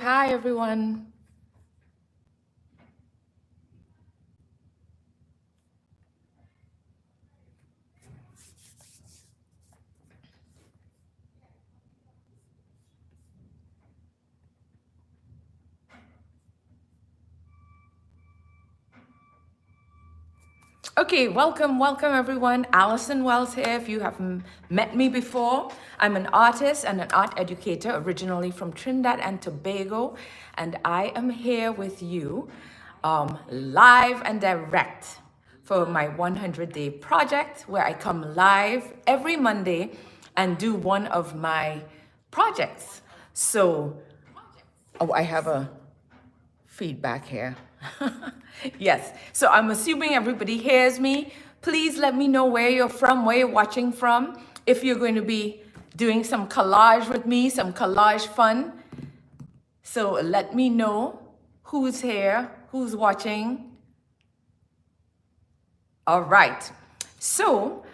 Hi, everyone. Okay, welcome everyone. Alison Wells here. If you haven't met me before, I'm an artist and an art educator originally from Trinidad and Tobago, and I am here with you live and direct for my 100-day project where I come live every Monday and do one of my projects. So, I have a feedback here. Yes, so I'm assuming everybody hears me. Please let me know where you're from, where you're watching from. If you're going to be doing some collage with me, some collage fun. So let me know who's here, who's watching. All right. So,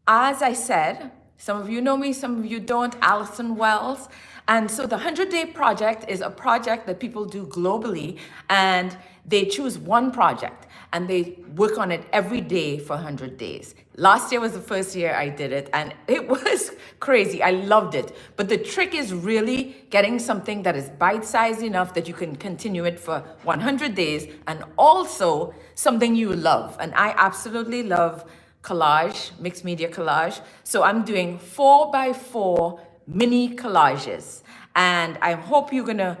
as I said, some of you know me, some of you don't, Alison Wells. And so the 100-day project is a project that people do globally, and they choose one project and they work on it every day for 100 days. Last year was the first year I did it, and it was crazy. I loved it. But the trick is really getting something that is bite-sized enough that you can continue it for 100 days, and also something you love. And I absolutely love collage, mixed media collage. So I'm doing 4x4 mini collages, and I hope you're gonna,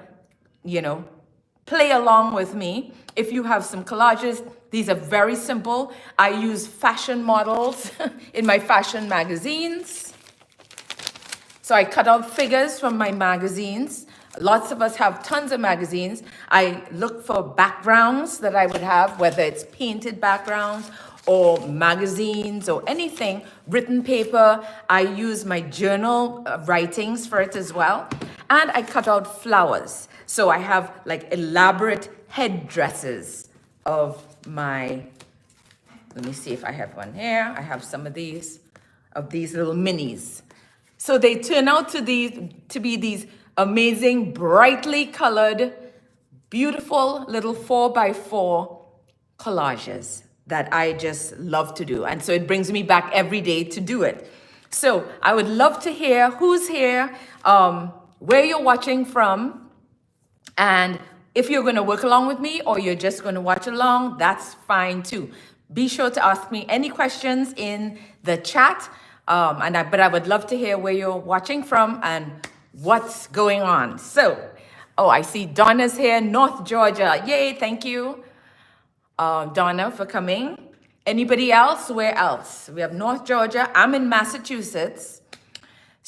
play along with me. If you have some collages, these are very simple. I use fashion models in my fashion magazines. So I cut out figures from my magazines. Lots of us have tons of magazines. I look for backgrounds that I would have, whether it's painted backgrounds or magazines or anything, written paper. I use my journal writings for it as well. And I cut out flowers. So I have like elaborate headdresses of my, let me see if I have one here. I have some of these little minis. So they turn out to be these amazing, brightly colored, beautiful little 4x4 collages that I just love to do. And so it brings me back every day to do it. So I would love to hear who's here, where you're watching from, and if you're going to work along with me or you're just going to watch along, that's fine too. Be sure to ask me any questions in the chat, but I would love to hear where you're watching from and what's going on. So, I see Donna's here, North Georgia. Yay, thank you. Donna, for coming. Anybody else? Where else? We have North Georgia. I'm in Massachusetts.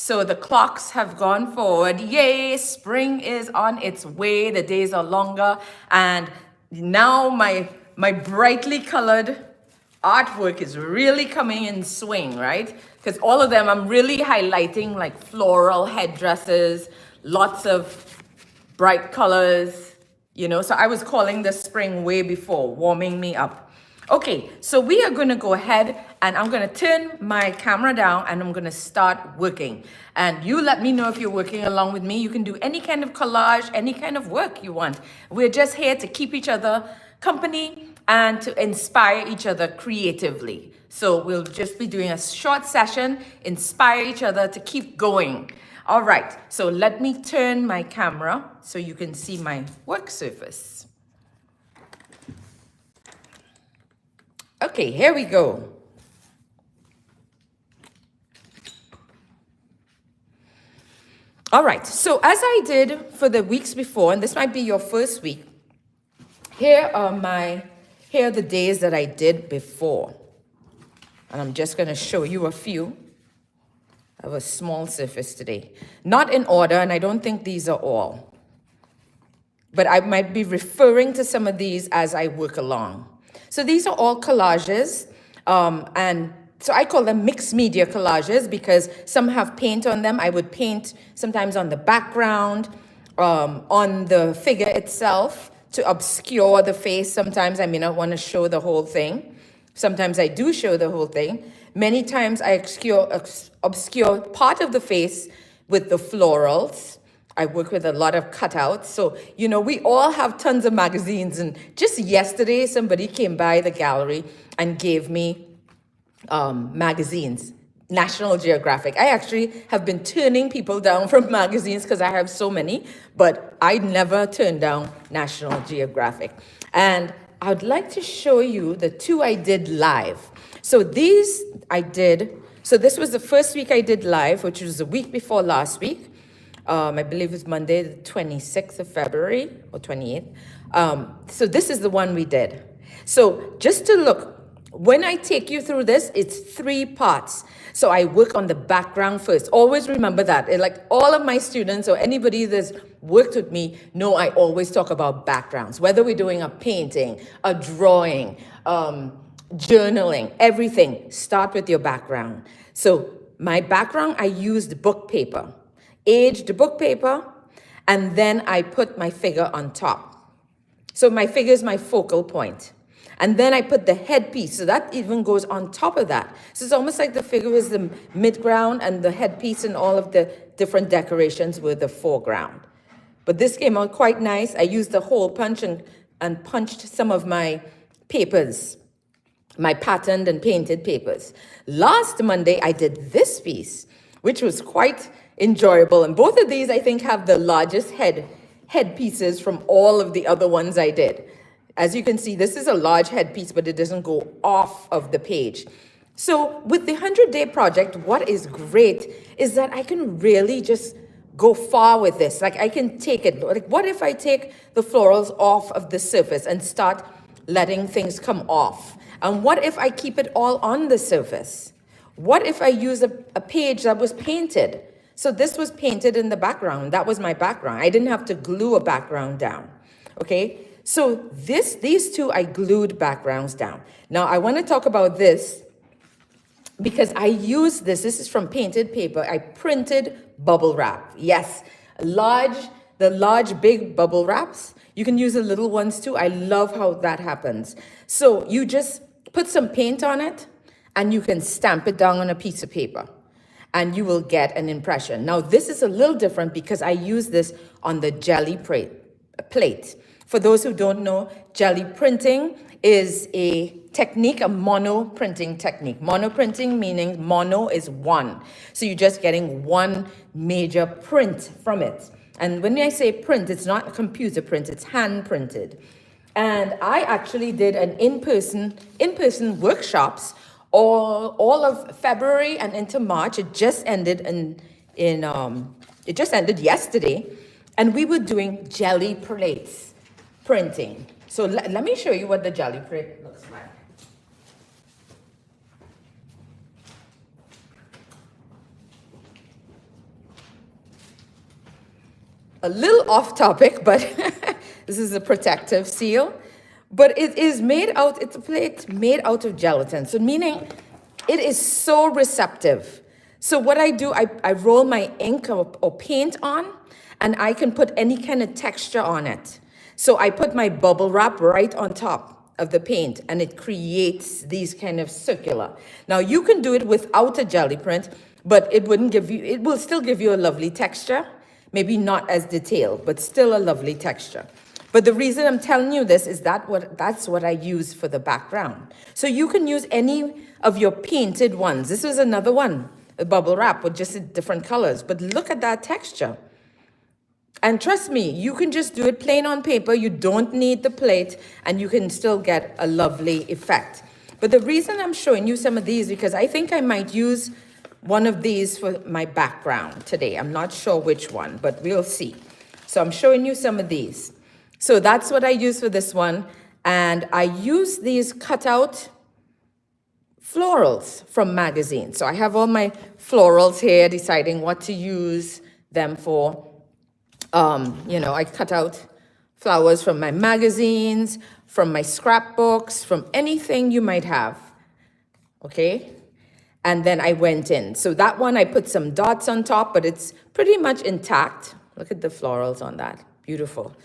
So the clocks have gone forward. Yay, spring is on its way. The days are longer. And now my brightly colored artwork is really coming in swing, right? Because all of them, I'm really highlighting like floral headdresses, lots of bright colors. So I was calling the spring way before, warming me up. Okay, so we are going to go ahead and I'm going to turn my camera down and I'm going to start working. And you let me know if you're working along with me. You can do any kind of collage, any kind of work you want. We're just here to keep each other company and to inspire each other creatively. So we'll just be doing a short session, inspire each other to keep going. All right, so let me turn my camera so you can see my work surface. Okay, here we go. All right, so as I did for the weeks before, and this might be your first week, here are the days that I did before. And I'm just gonna show you a few. I have a small surface today. Not in order, and I don't think these are all. But I might be referring to some of these as I work along. So these are all collages, and so I call them mixed media collages because some have paint on them. I would paint sometimes on the background, on the figure itself to obscure the face. Sometimes I may not want to show the whole thing. Sometimes I do show the whole thing. Many times I obscure part of the face with the florals. I work with a lot of cutouts. So, you know, we all have tons of magazines. And just yesterday, somebody came by the gallery and gave me magazines, National Geographic. I actually have been turning people down from magazines because I have so many, but I never turn down National Geographic. And I would like to show you the two I did live. So these I did, so this was the first week I did live, which was the week before last week. I believe it's Monday, the 26th of February or 28th. So this is the one we did. So just to look, when I take you through this, it's 3 parts. So I work on the background first. Always remember that. Like all of my students or anybody that's worked with me know I always talk about backgrounds. Whether we're doing a painting, a drawing, journaling, everything, start with your background. So my background, I used book paper, aged book paper, and then I put my figure on top. So my figure is my focal point. And then I put the headpiece, so that even goes on top of that. So it's almost like the figure is the midground and the headpiece and all of the different decorations were the foreground. But this came out quite nice. I used the hole punch and punched some of my papers, my patterned and painted papers. Last Monday, I did this piece, which was quite enjoyable. And both of these, I think, have the largest headpieces from all of the other ones I did. As you can see, this is a large headpiece, but it doesn't go off of the page. So with the 100-day project, what is great is that I can really just go far with this. Like I can take it, like what if I take the florals off of the surface and start letting things come off? And what if I keep it all on the surface? What if I use a page that was painted? So this was painted in the background. That was my background. I didn't have to glue a background down, okay? So these two, I glued backgrounds down. Now I want to talk about this because I used this. This is from painted paper. I printed bubble wrap. Yes, the large big bubble wraps. You can use the little ones too. I love how that happens. So you just put some paint on it and you can stamp it down on a piece of paper and you will get an impression. Now this is a little different because I use this on the jelly plate. For those who don't know, jelly printing is a technique, a mono printing technique. Mono printing meaning mono is one. So you're just getting one major print from it. And when I say print, it's not a computer print, it's hand printed. And I actually did an in-person workshops all of February and into March. It just ended it just ended yesterday. And we were doing jelly plates printing. So let me show you what the jelly plate looks like. A little off topic, but this is a protective seal. But it is made out, it's a plate made out of gelatin. So meaning it is so receptive. So what I do, I roll my ink or paint on, and I can put any kind of texture on it. So I put my bubble wrap right on top of the paint and it creates these kind of circular. Now you can do it without a jelly print, but it will still give you a lovely texture. Maybe not as detailed, but still a lovely texture. But the reason I'm telling you this is that's what I use for the background. So you can use any of your painted ones. This is another one, a bubble wrap with just different colors, but look at that texture. And trust me, you can just do it plain on paper. You don't need the plate and you can still get a lovely effect. But the reason I'm showing you some of these because I think I might use one of these for my background today. I'm not sure which one, but we'll see. So I'm showing you some of these. So that's what I use for this one. And I use these cutout florals from magazines. So I have all my florals here, deciding what to use them for. I cut out flowers from my magazines, from my scrapbooks, from anything you might have, okay? And then I went in. So that one, I put some dots on top, but it's pretty much intact. Look at the florals on that, beautiful.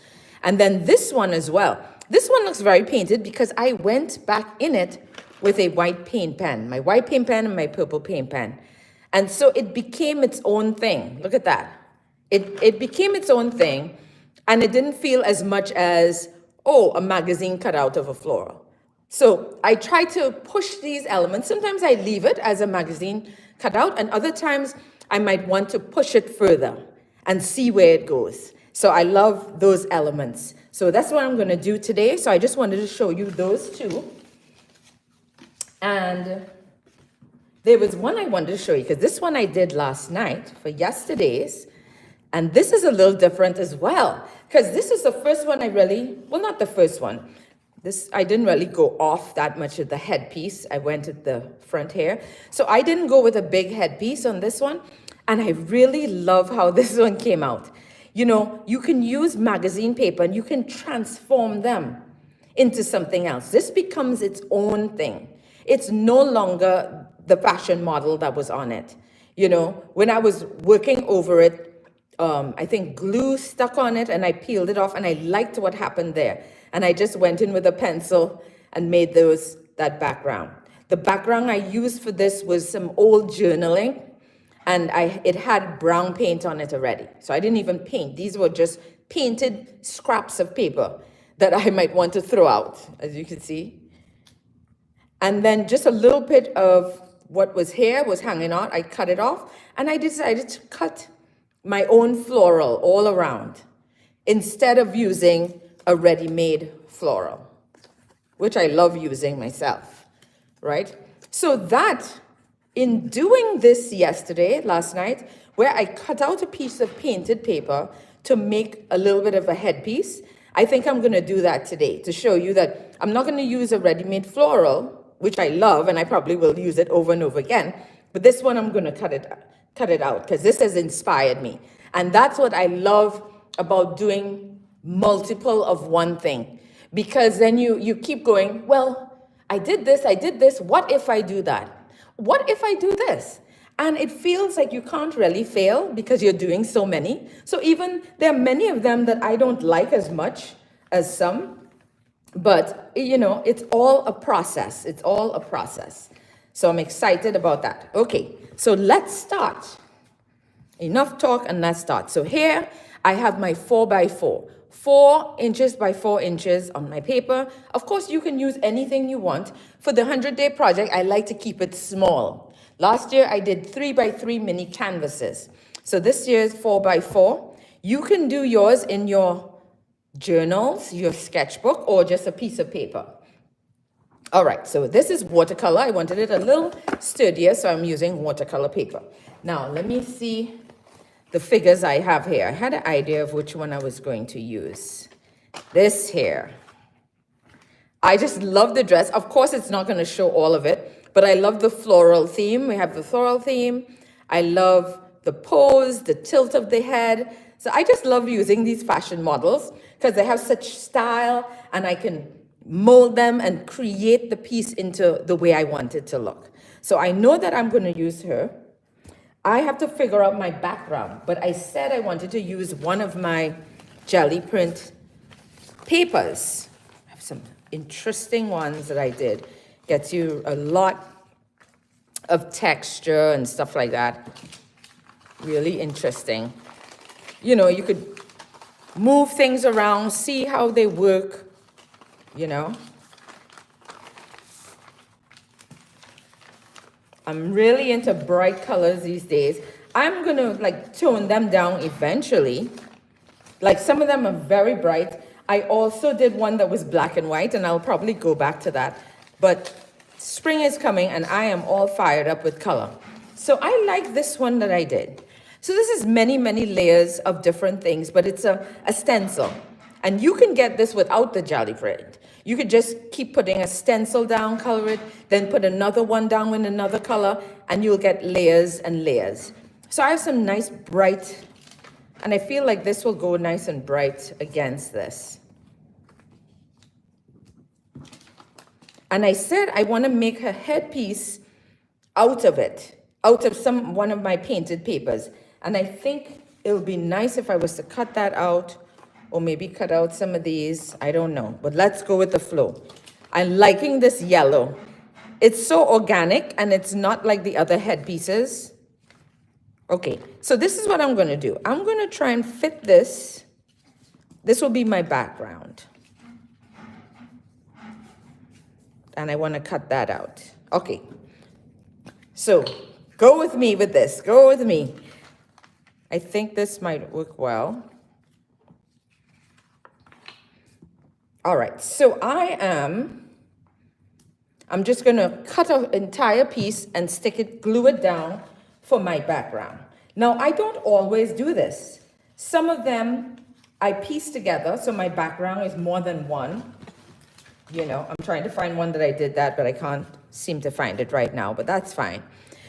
And then this one as well. This one looks very painted because I went back in it with a white paint pen, my white paint pen and my purple paint pen. And so it became its own thing. Look at that. It became its own thing, and it didn't feel as much as, oh, a magazine cut out of a floral. So I try to push these elements. Sometimes I leave it as a magazine cutout, and other times I might want to push it further and see where it goes. So I love those elements. So that's what I'm going to do today. So I just wanted to show you those two. And there was one I wanted to show you, because this one I did last night for yesterday's. And this is a little different as well, because this is the first one I really, well, not the first one. This, I didn't really go off that much of the headpiece. I went at the front here. So I didn't go with a big headpiece on this one. And I really love how this one came out. You know, you can use magazine paper and you can transform them into something else. This becomes its own thing. It's no longer the fashion model that was on it. You know, when I was working over it, I think glue stuck on it and I peeled it off, and I liked what happened there. And I just went in with a pencil and made that background. The background I used for this was some old journaling, and it had brown paint on it already. So I didn't even paint. These were just painted scraps of paper that I might want to throw out, as you can see. And then just a little bit of what was here was hanging out. I cut it off, and I decided to cut my own floral all around instead of using a ready-made floral, which I love using myself, right? So that, in doing this last night, where I cut out a piece of painted paper to make a little bit of a headpiece, I think I'm gonna do that today to show you that I'm not gonna use a ready-made floral, which I love, and I probably will use it over and over again, but this one I'm gonna cut it out, because this has inspired me. And that's what I love about doing multiple of one thing, because then you keep going, well, I did this, what if I do that? What if I do this? And it feels like you can't really fail because you're doing so many. So even there are many of them that I don't like as much as some, but you know, it's all a process. It's all a process. So I'm excited about that. Okay, so let's start. Enough talk and let's start. So here I have my 4x4, 4 inches by 4 inches on my paper. Of course, you can use anything you want. For the 100-day project, I like to keep it small. Last year, I did 3x3 mini canvases. So this year is 4x4. You can do yours in your journals, your sketchbook, or just a piece of paper. All right, so this is watercolor. I wanted it a little sturdier, so I'm using watercolor paper. Now, let me see the figures I have here. I had an idea of which one I was going to use. This here. I just love the dress. Of course, it's not going to show all of it, but I love the floral theme. We have the floral theme. I love the pose, the tilt of the head. So I just love using these fashion models because they have such style, and I can mold them and create the piece into the way I want it to look. So I know that I'm going to use her. I have to figure out my background, but I said I wanted to use one of my jelly print papers. I have some interesting ones that I did. Gets you a lot of texture and stuff like that. Really interesting. You know, you could move things around, see how they work, you know. I'm really into bright colors these days. I'm gonna like tone them down eventually. Like some of them are very bright. I also did one that was black and white, and I'll probably go back to that. But spring is coming and I am all fired up with color. So I like this one that I did. So this is many, many layers of different things, but it's a stencil. And you can get this without the jelly print. You could just keep putting a stencil down, color it, then put another one down with another color, and you'll get layers and layers. So I have some nice bright, and I feel like this will go nice and bright against this. And I said I want to make a headpiece out of it, out of one of my painted papers. And I think it'll be nice if I was to cut that out, or maybe cut out some of these. I don't know, but let's go with the flow. I'm liking this yellow. It's so organic, and it's not like the other headpieces. Okay, so this is what I'm going to do. I'm going to try and fit this. This will be my background. And I want to cut that out. Okay, so go with me with this. Go with me. I think this might work well. All right, so I'm just going to cut an entire piece and stick it, glue it down for my background. Now, I don't always do this. Some of them I piece together, so my background is more than one. You know, I'm trying to find one that I did that, but I can't seem to find it right now, but that's fine.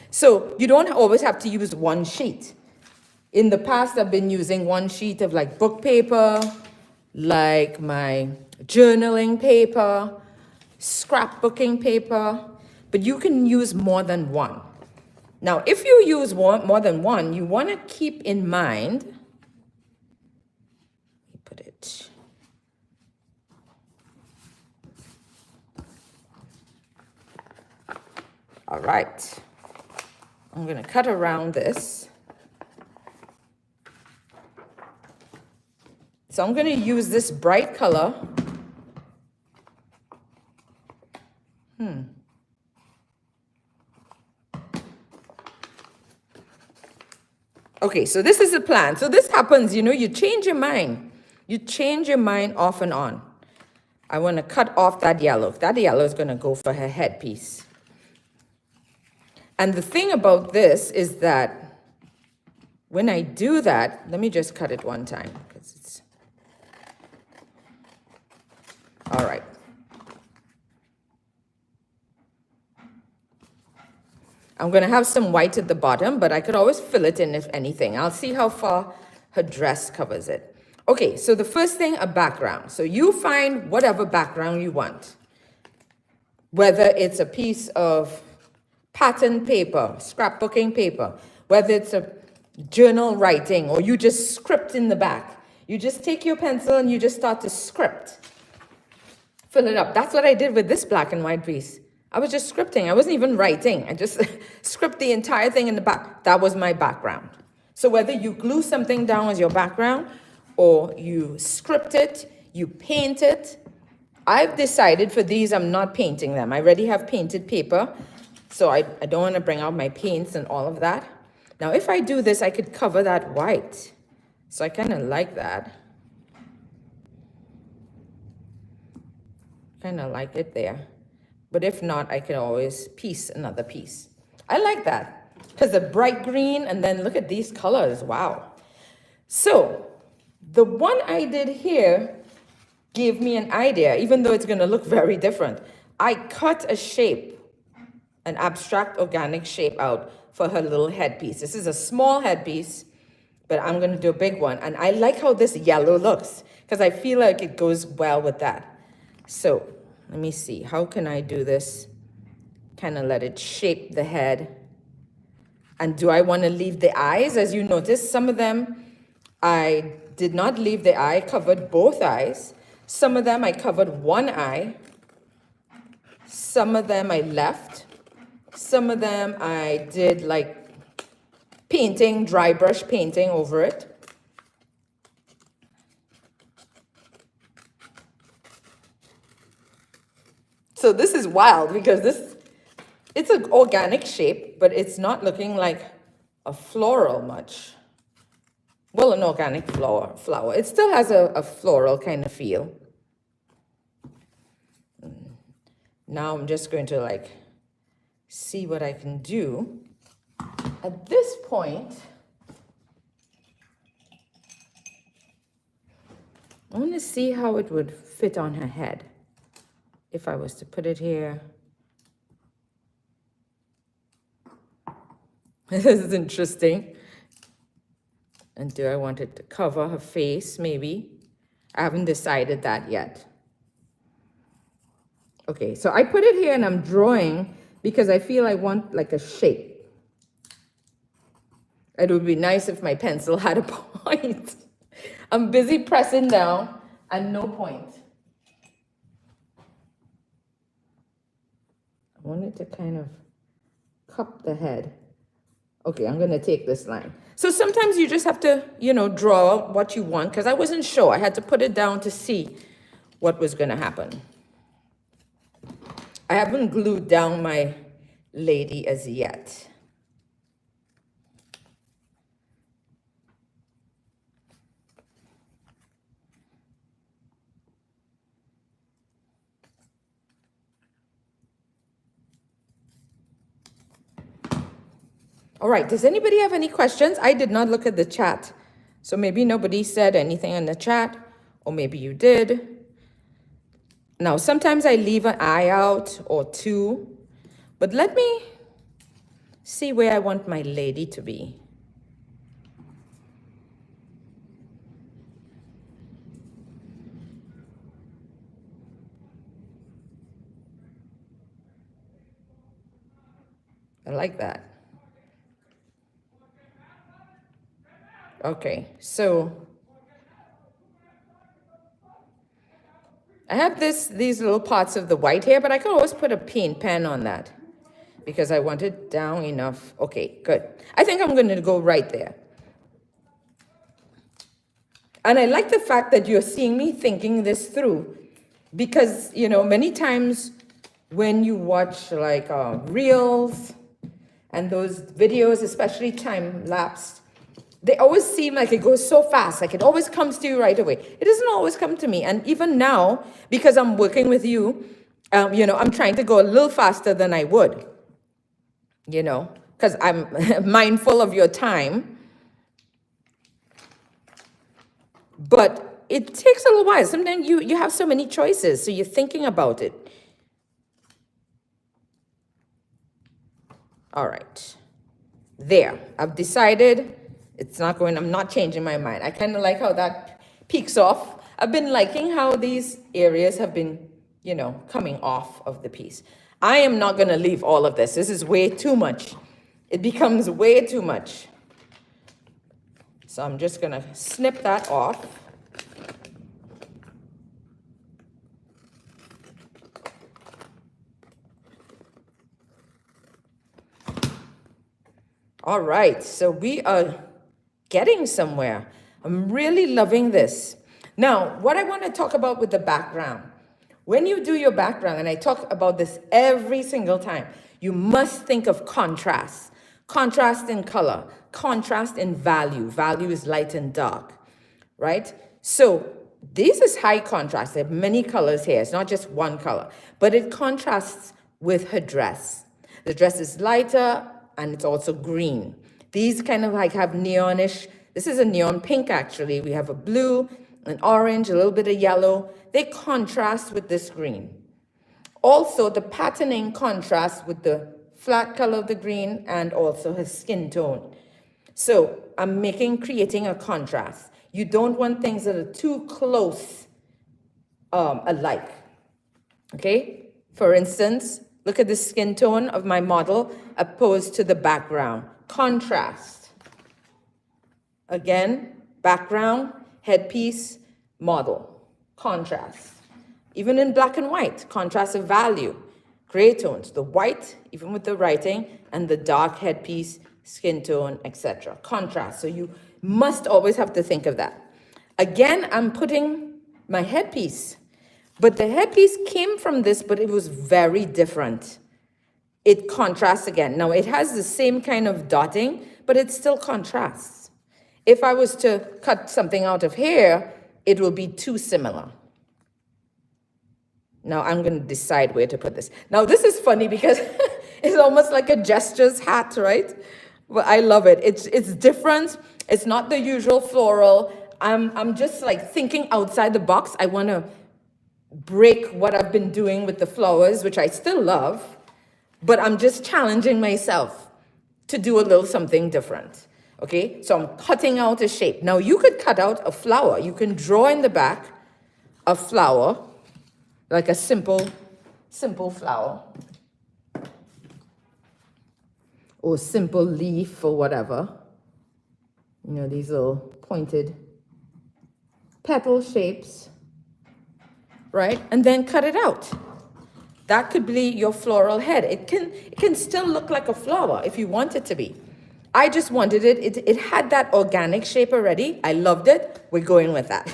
So you don't always have to use one sheet. In the past, I've been using one sheet of like book paper, like my journaling paper, scrapbooking paper, but you can use more than one. Now, if you use more than one, you want to keep in mind, let me put it, all right, I'm going to cut around this. So I'm going to use this bright color. Okay, so this is the plan. So this happens, you know, you change your mind. You change your mind off and on. I want to cut off that yellow. That yellow is going to go for her headpiece. And the thing about this is that when I do that, let me just cut it one time, because it's, all right. I'm going to have some white at the bottom, but I could always fill it in if anything. I'll see how far her dress covers it. Okay, so the first thing, a background. So you find whatever background you want, whether it's a piece of pattern paper, scrapbooking paper, whether it's a journal writing, or you just script in the back. You just take your pencil and you just start to script. Fill it up. That's what I did with this black and white piece. I was just scripting. I wasn't even writing. I just script the entire thing in the back. That was my background. So whether you glue something down as your background or you script it, you paint it. I've decided for these, I'm not painting them. I already have painted paper. So I don't want to bring out my paints and all of that. Now, if I do this, I could cover that white. So I kind of like that. Kind of like it there. But if not, I can always piece another piece. I like that because the bright green, and then look at these colors. Wow. So the one I did here gave me an idea, even though it's going to look very different. I cut a shape, an abstract organic shape out for her little headpiece. This is a small headpiece, but I'm going to do a big one. And I like how this yellow looks because I feel like it goes well with that. So let me see, how can I do this? Kind of let it shape the head. And do I want to leave the eyes? As you notice, some of them I did not leave the eye, covered both eyes. Some of them I covered one eye. Some of them I left. Some of them I did like painting, dry brush painting over it. So this is wild because it's an organic shape, but it's not looking like a floral much. Well, an organic flower. It still has a floral kind of feel. Now I'm just going to like see what I can do. At this point, I want to see how it would fit on her head. If I was to put it here. This is interesting. And do I want it to cover her face, maybe? I haven't decided that yet. Okay, so I put it here and I'm drawing because I feel I want like a shape. It would be nice if my pencil had a point. I'm busy pressing down and no point. I wanted to kind of cup the head Okay, I'm gonna take this line. So sometimes you just have to, you know, draw out what you want, because I wasn't sure. I had to put it down to see what was gonna happen. I haven't glued down my lady as yet. All right, does anybody have any questions? I did not look at the chat. So maybe nobody said anything in the chat, or maybe you did. Now, sometimes I leave an eye out or two, but let me see where I want my lady to be. I like that. Okay, so I have these little parts of the white here, but I could always put a paint pen on that because I want it down enough. Okay, good. I think I'm going to go right there. And I like the fact that you're seeing me thinking this through, because, you know, many times when you watch like reels and those videos, especially time-lapsed, they always seem like it goes so fast, like it always comes to you right away. It doesn't always come to me. And even now, because I'm working with you, you know, I'm trying to go a little faster than I would, you know, because I'm mindful of your time. But it takes a little while. Sometimes you have so many choices, so you're thinking about it. All right. There. I've decided it's not going, I'm not changing my mind. I kind of like how that peeks off. I've been liking how these areas have been, you know, coming off of the piece. I am not going to leave all of this. This is way too much. It becomes way too much. So I'm just going to snip that off. All right, so we are getting somewhere. I'm really loving this. Now, what I want to talk about with the background. When you do your background, and I talk about this every single time, you must think of contrast. Contrast in color, contrast in value. Value is light and dark, right? So this is high contrast. There are many colors here. It's not just one color, but it contrasts with her dress. The dress is lighter and it's also green. These kind of like have neonish. This is a neon pink, actually. We have a blue, an orange, a little bit of yellow. They contrast with this green. Also, the patterning contrasts with the flat color of the green and also her skin tone. So I'm creating a contrast. You don't want things that are too close alike, okay? For instance, look at the skin tone of my model opposed to the background. Contrast. Again, background, headpiece, model. Contrast. Even in black and white, contrast of value. Gray tones, the white, even with the writing, and the dark headpiece, skin tone, etc. Contrast. So you must always have to think of that. Again, I'm putting my headpiece. But the headpiece came from this, but it was very different. It contrasts again. Now, it has the same kind of dotting, but it still contrasts. If I was to cut something out of here, it will be too similar. Now, I'm going to decide where to put this. Now, this is funny because it's almost like a gestures hat, right? But I love it. It's different. It's not the usual floral. I'm just like thinking outside the box. I want to break what I've been doing with the flowers, which I still love, but I'm just challenging myself to do a little something different. Okay, so I'm cutting out a shape. Now you could cut out a flower. You can draw in the back a flower, like a simple flower, or simple leaf or whatever. You know, these little pointed petal shapes. Right? And then cut it out. That could be your floral head. It can still look like a flower if you want it to be. I just wanted it had that organic shape already. I loved it. We're going with that.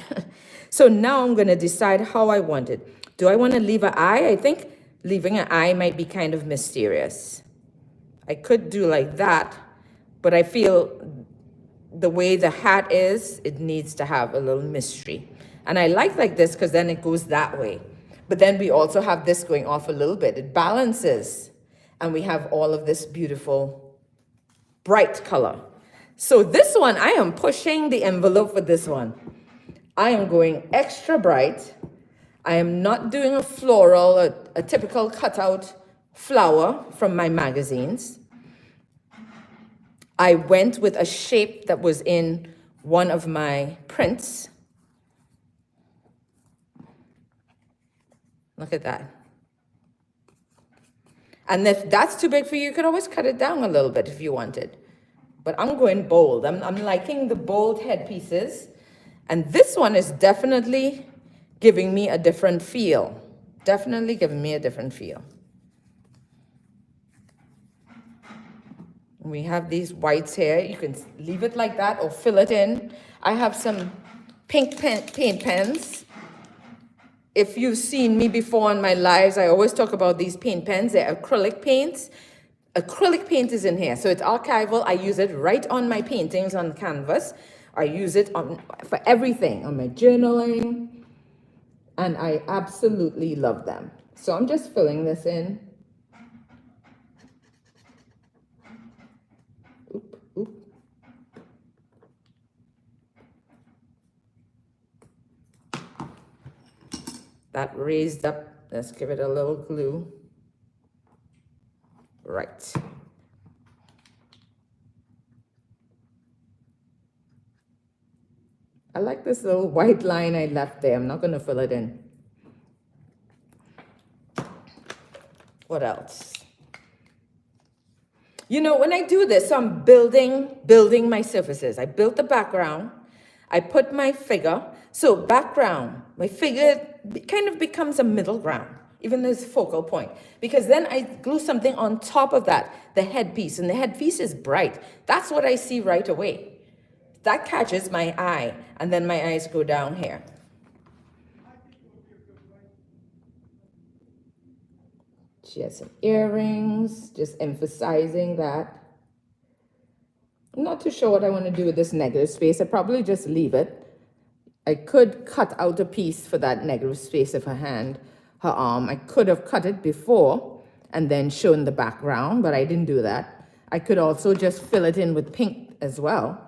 So now I'm going to decide how I want it. Do I want to leave an eye? I think leaving an eye might be kind of mysterious. I could do like that, but I feel the way the hat is, it needs to have a little mystery. And I like this because then it goes that way. But then we also have this going off a little bit. It balances. And we have all of this beautiful bright color. So this one, I am pushing the envelope for this one. I am going extra bright. I am not doing a floral, a typical cutout flower from my magazines. I went with a shape that was in one of my prints. Look at that. And if that's too big for you, you could always cut it down a little bit if you wanted. But I'm going bold. I'm liking the bold headpieces. And this one is definitely giving me a different feel. Definitely giving me a different feel. We have these whites here. You can leave it like that or fill it in. I have some pink paint pens. If you've seen me before in my lives, I always talk about these paint pens. They're acrylic paints. Acrylic paint is in here, so it's archival. I use it right on my paintings on canvas. I use it for everything, on my journaling, and I absolutely love them. So I'm just filling this in. Oop, oop. That raised up, let's give it a little glue. Right. I like this little white line I left there. I'm not going to fill it in. What else? You know, when I do this, so I'm building my surfaces. I built the background. I put my figure. So background, my figure kind of becomes a middle ground, even this focal point, because then I glue something on top of that, the headpiece, and the headpiece is bright. That's what I see right away. That catches my eye, and then my eyes go down here. She has some earrings, just emphasizing that. I'm not too sure what I want to do with this negative space. I probably just leave it. I could cut out a piece for that negative space of her hand, her arm. I could have cut it before and then shown the background, but I didn't do that. I could also just fill it in with pink as well,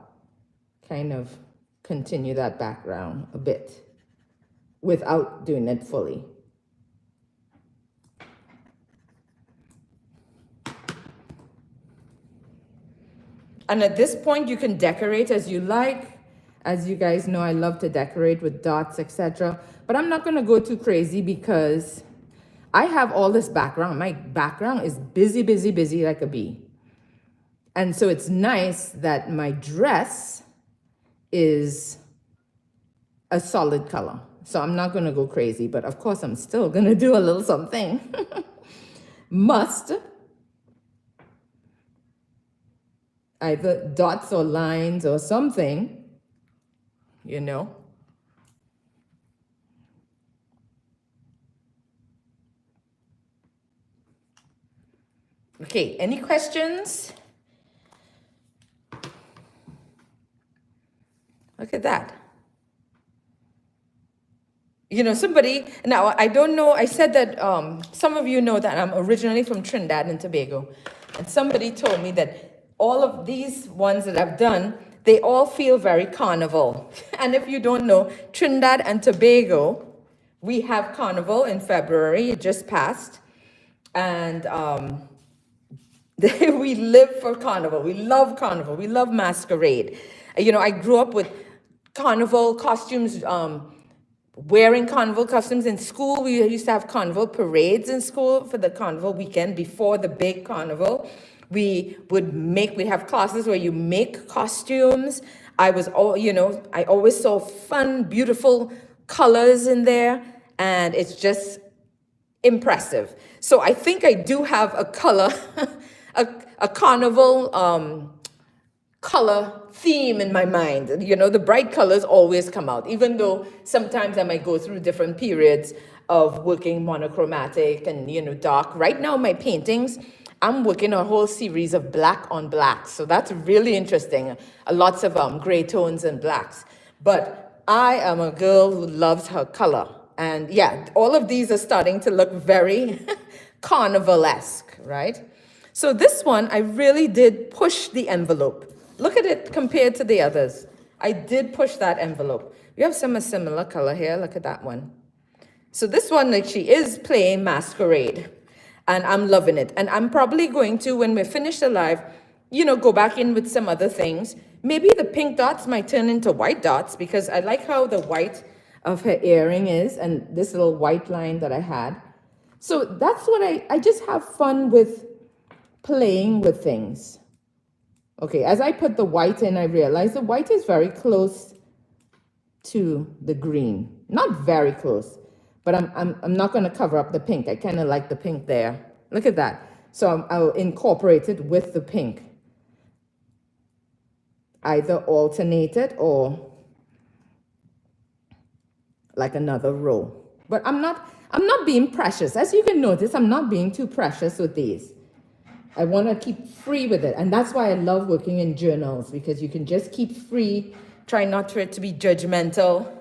kind of continue that background a bit without doing it fully. And at this point, you can decorate as you like. As you guys know, I love to decorate with dots, etc. But I'm not going to go too crazy because I have all this background. My background is busy, busy, busy like a bee. And so it's nice that my dress is a solid color. So I'm not going to go crazy, but of course I'm still going to do a little something. Must. Either dots or lines or something, you know. Okay, any questions? Look at that. You know, somebody, now I don't know, I said that some of you know that I'm originally from Trinidad and Tobago. And somebody told me that all of these ones that I've done, they all feel very carnival. And if you don't know, Trinidad and Tobago, we have carnival in February, it just passed. And we live for carnival, we love masquerade. You know, I grew up with carnival costumes, wearing carnival costumes in school. We used to have carnival parades in school for the carnival weekend before the big carnival. We have classes where you make costumes. I always saw fun, beautiful colors in there, and it's just impressive. So I think I do have a color, a carnival color theme in my mind. You know, the bright colors always come out, even though sometimes I might go through different periods of working monochromatic and, you know, dark. Right now, my paintings, I'm working a whole series of black on black. So that's really interesting. Lots of gray tones and blacks. But I am a girl who loves her color. And yeah, all of these are starting to look very carnivalesque, right? So this one, I really did push the envelope. Look at it compared to the others. I did push that envelope. We have some similar color here. Look at that one. So this one, like, she is playing masquerade, and I'm loving it. And I'm probably going to, when we're finished the live, you know, go back in with some other things. Maybe the pink dots might turn into white dots, because I like how the white of her earring is, and this little white line that I had. So that's what I just have fun with playing with things. Okay, as I put the white in, I realized the white is very close to the green. Not very close, but I'm not going to cover up the pink. I kind of like the pink there. Look at that. So I'll incorporate it with the pink. Either alternate it or like another row. But I'm not being precious. As you can notice, I'm not being too precious with these. I want to keep free with it. And that's why I love working in journals, because you can just keep free. Try not for it to be judgmental.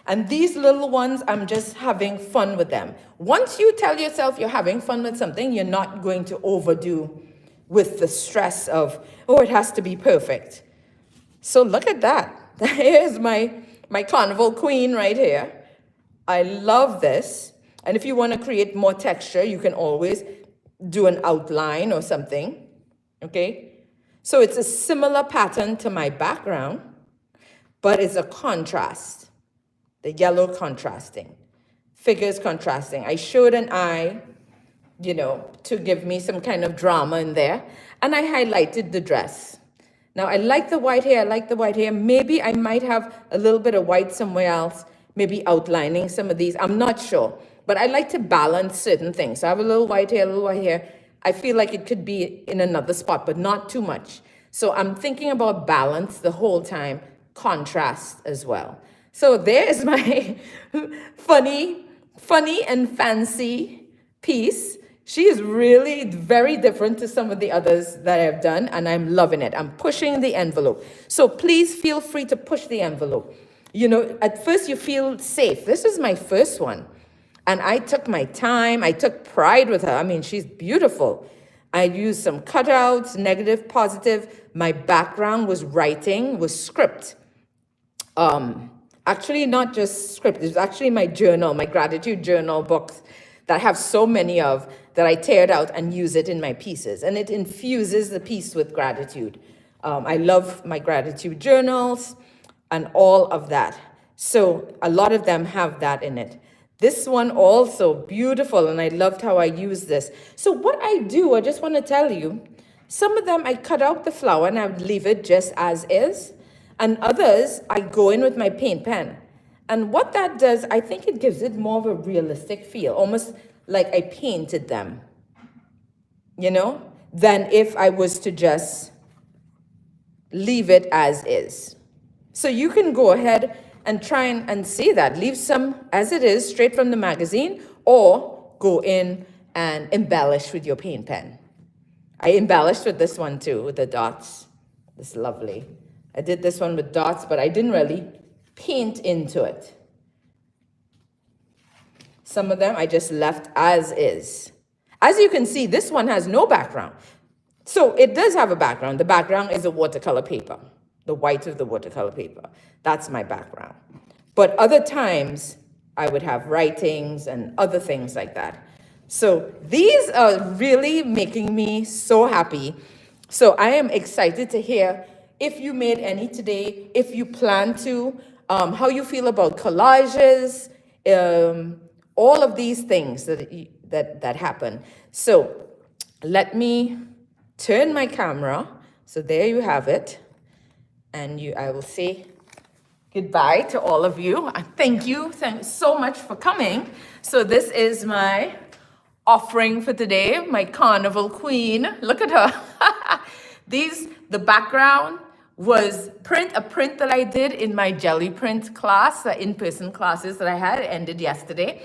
And these little ones, I'm just having fun with them. Once you tell yourself you're having fun with something, you're not going to overdo with the stress of, oh, it has to be perfect. So look at that. Here's my carnival queen right here. I love this. And if you want to create more texture, you can always do an outline or something, okay? So it's a similar pattern to my background, but it's a contrast. The yellow contrasting, figures contrasting. I showed an eye, you know, to give me some kind of drama in there, and I highlighted the dress. Now, I like the white hair, I like the white hair. Maybe I might have a little bit of white somewhere else, maybe outlining some of these. I'm not sure. But I like to balance certain things. So I have a little white hair, a little white hair. I feel like it could be in another spot, but not too much. So I'm thinking about balance the whole time, contrast as well. So there is my funny and fancy piece. She is really very different to some of the others that I've done, and I'm loving it. I'm pushing the envelope. So please feel free to push the envelope. You know, at first you feel safe. This is my first one. And I took my time. I took pride with her. I mean, she's beautiful. I used some cutouts, negative, positive. My background was writing, was script. Actually, not just script. It was actually my journal, my gratitude journal books that I have so many of, that I tear it out and use it in my pieces. And it infuses the piece with gratitude. I love my gratitude journals and all of that. So a lot of them have that in it. This one also beautiful, and I loved how I used this. So what I do, I just want to tell you, some of them I cut out the flower and I would leave it just as is. And others, I go in with my paint pen. And what that does, I think it gives it more of a realistic feel, almost like I painted them, you know, than if I was to just leave it as is. So you can go ahead and try and see that. Leave some as it is, straight from the magazine, or go in and embellish with your paint pen. I embellished with this one too, with the dots. This is lovely. I did this one with dots, but I didn't really paint into it. Some of them I just left as is. As you can see, this one has no background. So it does have a background. The background is a watercolor paper, the white of the watercolor paper. That's my background. But other times, I would have writings and other things like that. So these are really making me so happy. So I am excited to hear if you made any today, if you plan to, how you feel about collages, all of these things that happen. So let me turn my camera. So there you have it. And I will say goodbye to all of you. Thank you. Thanks so much for coming. So this is my offering for today, my carnival queen. Look at her. The background was a print that I did in my jelly print class, the in-person classes that I had, ended yesterday.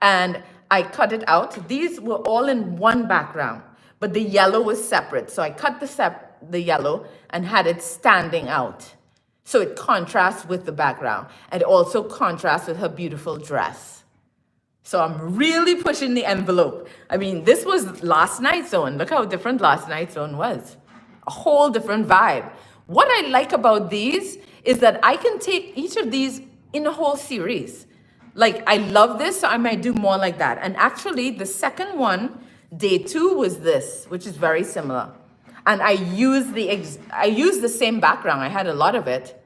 And I cut it out. These were all in one background, but the yellow was separate. So I cut the yellow and had it standing out. So it contrasts with the background and also contrasts with her beautiful dress. So I'm really pushing the envelope. I mean, this was last night's own. Look how different last night's own was. A whole different vibe. What I like about these is that I can take each of these in a whole series. Like, I love this, so I might do more like that. And actually, the second one, day 2, was this, which is very similar. And I used the same background. I had a lot of it,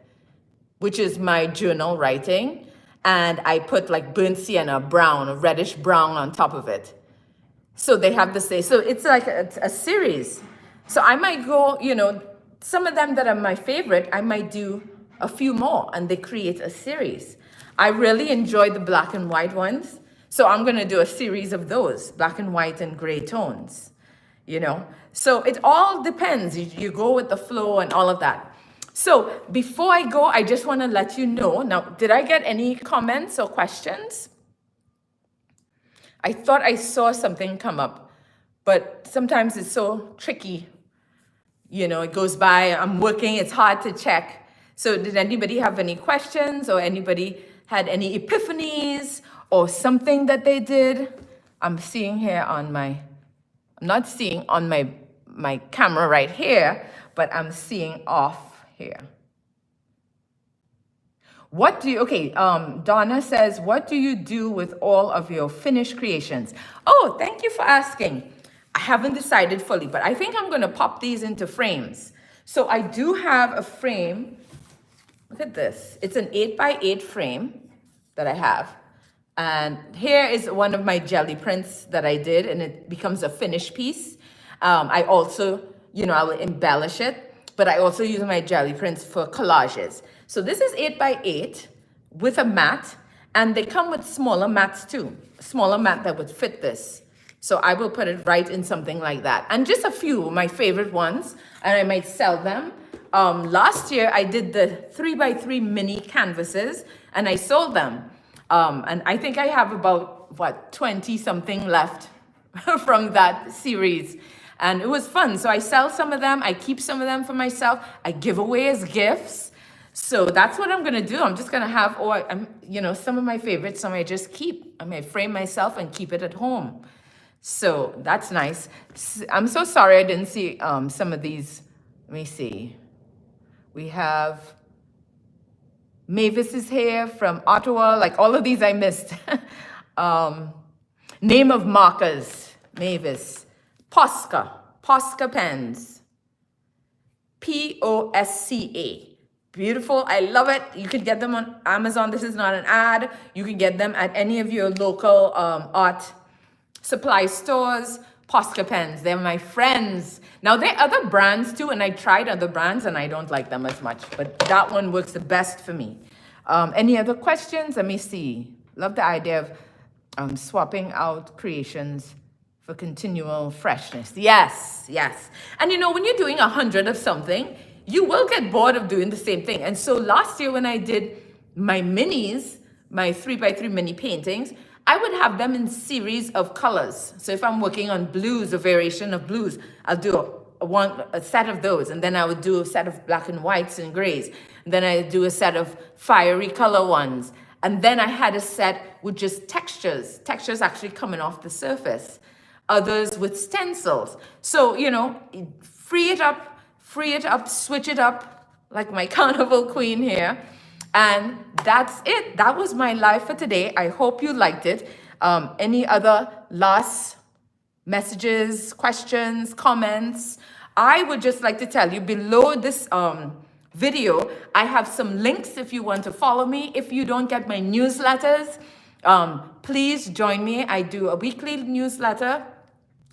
which is my journal writing. And I put like burnt sienna brown, a reddish brown on top of it. So they have the same. So it's like a series. So I might go, some of them that are my favorite, I might do a few more and they create a series. I really enjoy the black and white ones. So I'm going to do a series of those, black and white and gray tones, So it all depends. You go with the flow and all of that. So before I go, I just want to let you know. Now, did I get any comments or questions? I thought I saw something come up, but sometimes it's so tricky. It goes by, I'm working, it's hard to check. So did anybody have any questions or anybody had any epiphanies or something that they did? I'm seeing here I'm not seeing on my camera right here, but I'm seeing off here. Donna says, what do you do with all of your finished creations? Oh, thank you for asking. I haven't decided fully, but I think I'm going to pop these into frames. So I do have a frame. Look at this. It's an 8x8 frame that I have. And here is one of my jelly prints that I did, and it becomes a finished piece. I also, I will embellish it, but I also use my jelly prints for collages. So this is 8x8 with a mat, and they come with smaller mats too. A smaller mat that would fit this. So I will put it right in something like that. And just a few of my favorite ones, and I might sell them. Last year, I did the 3x3 mini canvases, and I sold them. And I think I have about, 20-something left from that series. And it was fun. So I sell some of them. I keep some of them for myself. I give away as gifts. So that's what I'm going to do. I'm just going to have, some of my favorites, some I just keep. I may frame myself and keep it at home. So that's nice. I'm so sorry I didn't see some of these. Let me see. We have Mavis is here from Ottawa. Like all of these I missed. Name of markers, Mavis. Posca pens. Posca. Beautiful. I love it. You can get them on Amazon. This is not an ad. You can get them at any of your local art supply stores. Posca pens. They're my friends. Now, there are other brands too, and I tried other brands and I don't like them as much, but that one works the best for me. Any other questions? Let me see. Love the idea of swapping out creations for continual freshness. Yes. And when you're doing 100 of something, you will get bored of doing the same thing. And so last year when I did my minis, my 3x3 mini paintings, I would have them in series of colors. So if I'm working on blues, a variation of blues, I'll do a set of those. And then I would do a set of black and whites and grays. And then I do a set of fiery color ones. And then I had a set with just textures actually coming off the surface. Others with stencils. So, free it up, switch it up, like my carnival queen here. And that's it. That was my live for today. I hope you liked it. Any other last messages, questions, comments? I would just like to tell you below this video, I have some links if you want to follow me. If you don't get my newsletters, please join me. I do a weekly newsletter,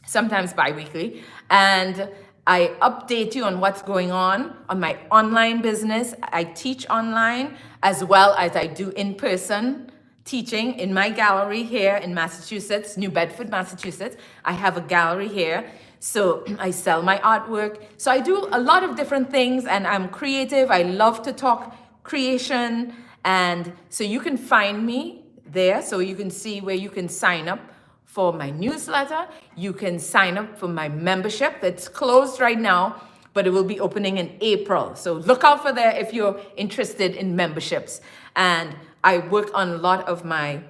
sometimes bi-weekly, and I update you on what's going on my online business. I teach online as well as I do in-person teaching in my gallery here in Massachusetts, New Bedford, Massachusetts. I have a gallery here. So I sell my artwork. So I do a lot of different things, and I'm creative. I love to talk creation. And so you can find me there. So you can see where you can sign up for my newsletter. You can sign up for my membership that's closed right now, but it will be opening in April. So look out for there if you're interested in memberships. And I work on a lot of my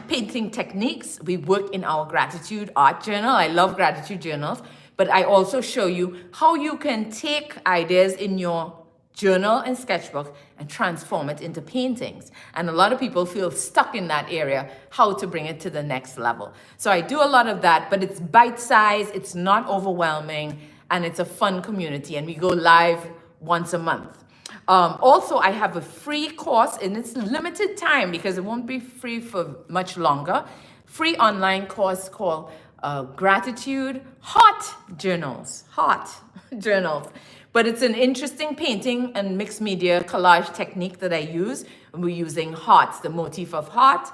painting techniques. We work in our gratitude art journal. I love gratitude journals, but I also show you how you can take ideas in your journal and sketchbook and transform it into paintings. And a lot of people feel stuck in that area, how to bring it to the next level. So I do a lot of that, but it's bite-sized, it's not overwhelming, and it's a fun community, and we go live once a month. Also, I have a free course, and it's limited time because it won't be free for much longer. Free online course called Gratitude Hot Journals. Hot Journals. But it's an interesting painting and mixed media collage technique that I use. We're using hearts, the motif of heart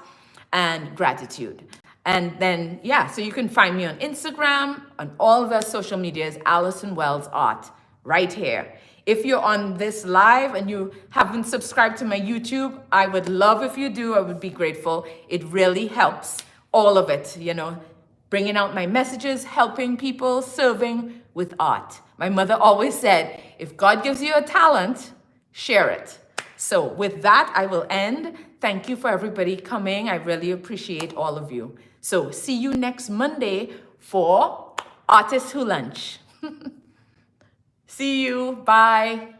and gratitude. And then, yeah, so you can find me on Instagram, on all the social medias, Alison Wells Art, right here. If you're on this live and you haven't subscribed to my YouTube, I would love if you do. I would be grateful. It really helps, all of it, you know, bringing out my messages, helping people, serving with art. My mother always said, if God gives you a talent, share it. So with that, I will end. Thank you for everybody coming. I really appreciate all of you. So see you next Monday for Artists Who Lunch. See you. Bye.